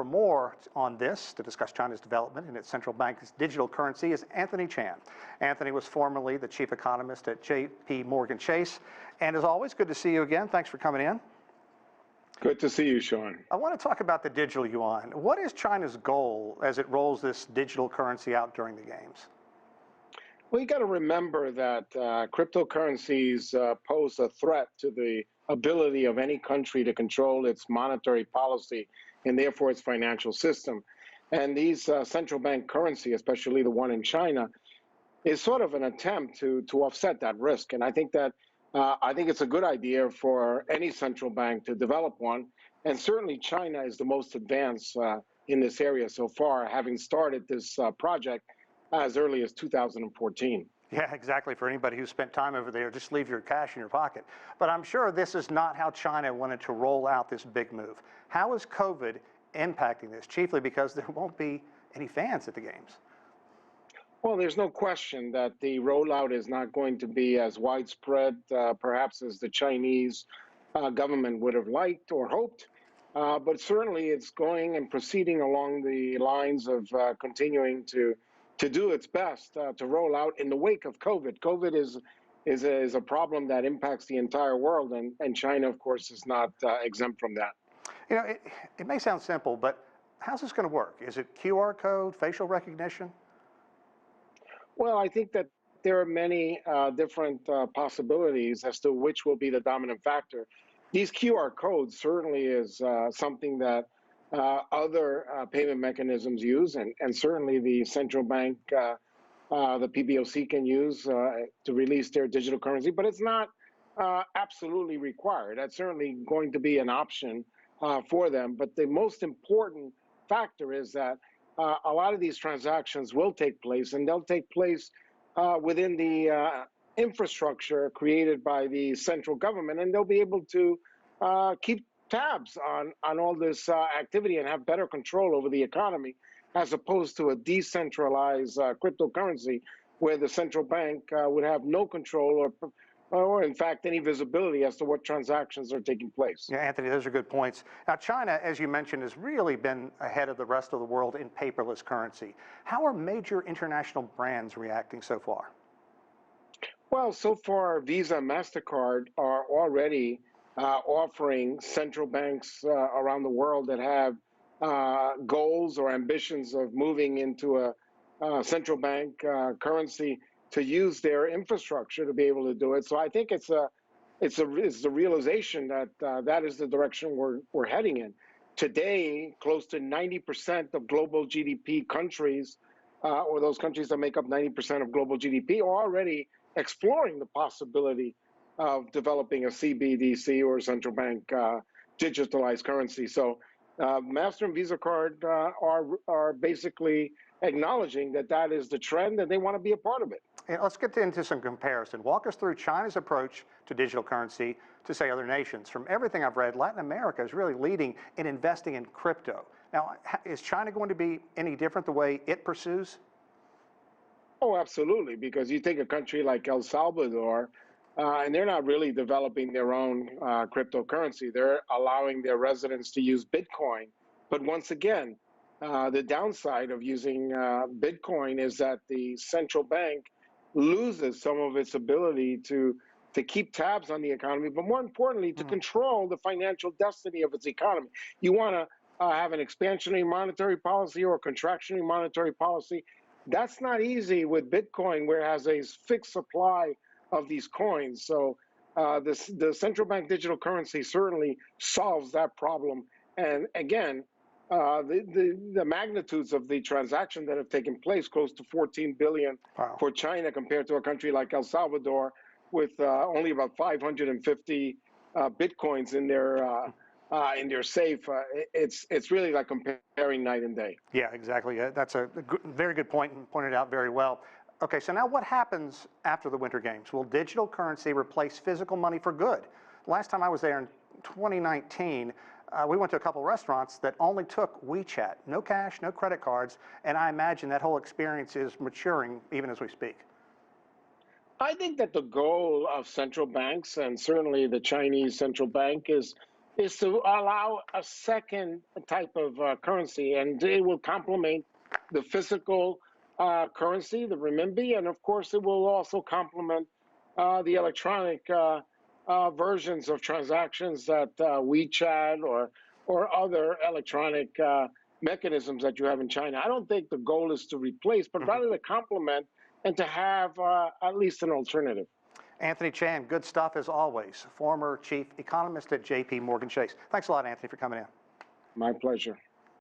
for more on this, to discuss China's development in its central bank's digital currency, is Anthony Chan. Anthony was formerly the chief economist at J.P. Morgan Chase. And as always, good to see you again. Thanks for coming in. Good to see you, Sean. I want to talk about the digital yuan. What is China's goal as it rolls this digital currency out during the games? Well, you got to remember that cryptocurrencies pose a threat to the ability of any country to control its monetary policy and therefore its financial system. And these central bank currency, especially the one in China, is sort of an attempt to offset that risk. And I think it's a good idea for any central bank to develop one. And certainly China is the most advanced in this area so far, having started this project as early as 2014. Yeah, exactly. For anybody who spent time over there, just leave your cash in your pocket. But I'm sure this is not how China wanted to roll out this big move. How is COVID impacting this? Chiefly because there won't be any fans at the games. Well, there's no question that the rollout is not going to be as widespread, perhaps as the Chinese government would have liked or hoped. But certainly it's going and proceeding along the lines of continuing to do its best to roll out in the wake of COVID. COVID is a problem that impacts the entire world, and China, of course, is not exempt from that. You know, it may sound simple, but how's this going to work? Is it QR code, facial recognition? Well, I think that there are many different possibilities as to which will be the dominant factor. These QR codes certainly is something that other payment mechanisms use, and certainly the central bank, the PBOC can use to release their digital currency, but it's not absolutely required. That's certainly going to be an option for them. But the most important factor is that a lot of these transactions will take place, and they'll take place within the infrastructure created by the central government, and they'll be able to keep tabs on all this activity and have better control over the economy, as opposed to a decentralized cryptocurrency where the central bank would have no control or in fact any visibility as to what transactions are taking place. Yeah, Anthony, those are good points. Now, China, as you mentioned, has really been ahead of the rest of the world in paperless currency. How are major international brands reacting so far? Well, so far, Visa and MasterCard are already offering central banks around the world that have goals or ambitions of moving into a central bank currency to use their infrastructure to be able to do it. So I think it's the realization that that is the direction we're heading in. Today, close to 90% of global GDP countries, or those countries that make up 90% of global GDP, are already exploring the possibility of developing a CBDC or central bank digitalized currency. So Master and Visa card are basically acknowledging that that is the trend and they want to be a part of it. And let's get into some comparison. Walk us through China's approach to digital currency to, say, other nations. From everything I've read, Latin America is really leading in investing in crypto. Now, is China going to be any different the way it pursues? Oh, absolutely, because you take a country like El Salvador, and they're not really developing their own cryptocurrency. They're allowing their residents to use Bitcoin. But once again, the downside of using Bitcoin is that the central bank loses some of its ability to keep tabs on the economy, but more importantly, to control the financial destiny of its economy. You want to have an expansionary monetary policy or a contractionary monetary policy. That's not easy with Bitcoin, where it has a fixed supply of these coins. So the central bank digital currency certainly solves that problem. And again, the magnitudes of the transaction that have taken place, close to 14 billion for China compared to a country like El Salvador with only about 550 Bitcoins in their safe. It's really like comparing night and day. Yeah, exactly. That's a very good point and pointed out very well. Okay, so now what happens after the Winter Games? Will digital currency replace physical money for good? Last time I was there in 2019, we went to a couple restaurants that only took WeChat, no cash, no credit cards, and I imagine that whole experience is maturing even as we speak. I think that the goal of central banks, and certainly the Chinese central bank, is is to allow a second type of currency, and it will complement the physical currency, the renminbi, and of course it will also complement the electronic versions of transactions that WeChat or other electronic mechanisms that you have in China. I don't think the goal is to replace, but rather to complement and to have at least an alternative. Anthony Chan, good stuff as always, former chief economist at JP Morgan Chase. Thanks a lot, Anthony, for coming in. My pleasure.